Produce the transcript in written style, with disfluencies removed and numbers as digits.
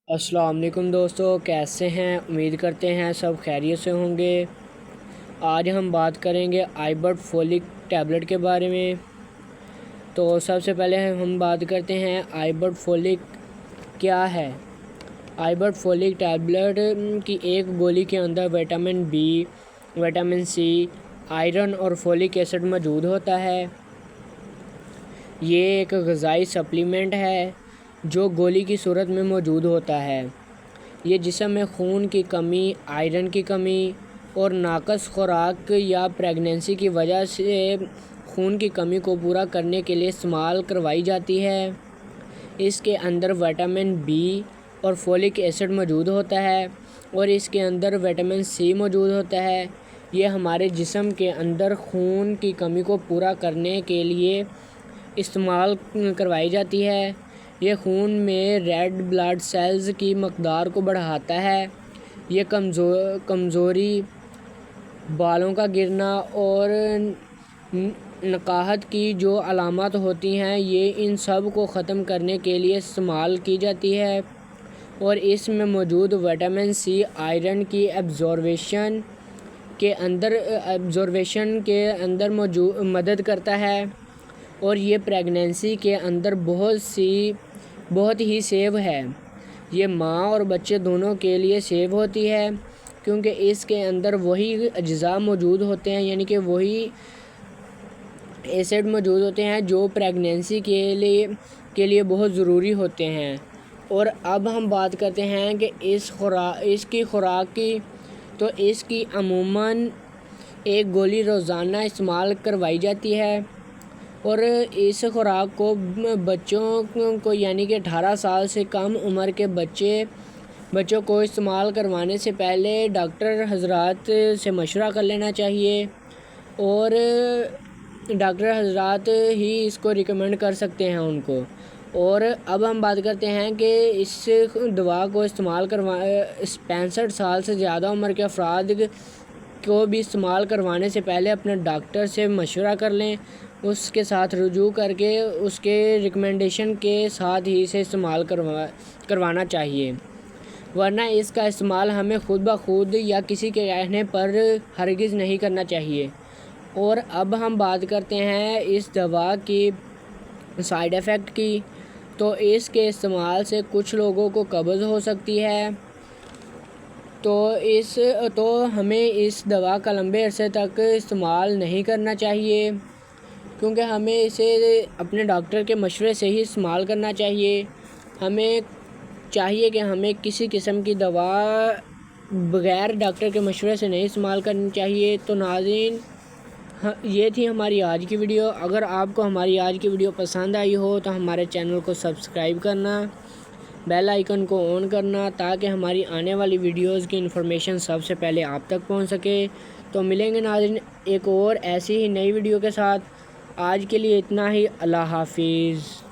السلام علیکم دوستو، کیسے ہیں؟ امید کرتے ہیں سب خیریت سے ہوں گے۔ آج ہم بات کریں گے آئیبرٹ فولک ٹیبلٹ کے بارے میں۔ تو سب سے پہلے ہم بات کرتے ہیں آئیبرٹ فولک کیا ہے۔ آئیبرٹ فولک ٹیبلٹ کی ایک گولی کے اندر vitamin B, vitamin C, iron اور فولک ایسڈ موجود ہوتا ہے۔ یہ ایک غذائی سپلیمنٹ ہے جو گولی کی صورت میں موجود ہوتا ہے۔ یہ جسم میں خون کی کمی، آئرن کی کمی اور ناقص خوراک یا پریگنینسی کی وجہ سے خون کی کمی کو پورا کرنے کے لیے استعمال کروائی جاتی ہے۔ اس کے اندر وٹامن بی اور فولک ایسڈ موجود ہوتا ہے اور اس کے اندر وٹامن سی موجود ہوتا ہے۔ یہ ہمارے جسم کے اندر خون کی کمی کو پورا کرنے کے لیے استعمال کروائی جاتی ہے۔ یہ خون میں ریڈ بلڈ سیلز کی مقدار کو بڑھاتا ہے۔ یہ کمزوری، بالوں کا گرنا اور نقاہت کی جو علامات ہوتی ہیں، یہ ان سب کو ختم کرنے کے لیے استعمال کی جاتی ہے اور اس میں موجود وٹامن سی آئرن کی ایبزاربشن کے اندر مدد کرتا ہے اور یہ پریگنینسی کے اندر بہت ہی سیف ہے۔ یہ ماں اور بچے دونوں کے لیے سیف ہوتی ہے کیونکہ اس کے اندر وہی اجزاء موجود ہوتے ہیں، یعنی کہ وہی ایسڈ موجود ہوتے ہیں جو پریگنینسی کے لیے بہت ضروری ہوتے ہیں۔ اور اب ہم بات کرتے ہیں کہ اس کی خوراک کی، تو اس کی عموماً ایک گولی روزانہ استعمال کروائی جاتی ہے اور اس خوراک کو بچوں کو، یعنی کہ 18 سال سے کم عمر کے بچوں کو استعمال کروانے سے پہلے ڈاکٹر حضرات سے مشورہ کر لینا چاہیے اور ڈاکٹر حضرات ہی اس کو ریکمینڈ کر سکتے ہیں ان کو۔ اور اب ہم بات کرتے ہیں کہ اس دوا کو استعمال 65 سال سے زیادہ عمر کے افراد کو بھی استعمال کروانے سے پہلے اپنے ڈاکٹر سے مشورہ کر لیں، اس کے ساتھ رجوع کر کے اس کے ریکمنڈیشن کے ساتھ ہی اسے استعمال کروانا چاہیے، ورنہ اس کا استعمال ہمیں خود بخود یا کسی کے کہنے پر ہرگز نہیں کرنا چاہیے۔ اور اب ہم بات کرتے ہیں اس دوا کی سائیڈ ایفیکٹ کی۔ تو اس کے استعمال سے کچھ لوگوں کو قبض ہو سکتی ہے، تو ہمیں اس دوا کا لمبے عرصے تک استعمال نہیں کرنا چاہیے کیونکہ ہمیں اسے اپنے ڈاکٹر کے مشورے سے ہی استعمال کرنا چاہیے۔ ہمیں چاہیے کہ ہمیں کسی قسم کی دوا بغیر ڈاکٹر کے مشورے سے نہیں استعمال کرنی چاہیے۔ تو ناظرین، یہ تھی ہماری آج کی ویڈیو۔ اگر آپ کو ہماری آج کی ویڈیو پسند آئی ہو تو ہمارے چینل کو سبسکرائب کرنا، بیل آئیکن کو آن کرنا تاکہ ہماری آنے والی ویڈیوز کی انفارمیشن سب سے پہلے آپ تک پہنچ سکے۔ تو ملیں گے ناظرین ایک اور ایسی ہی نئی ویڈیو کے ساتھ۔ آج کے لیے اتنا ہی۔ اللہ حافظ۔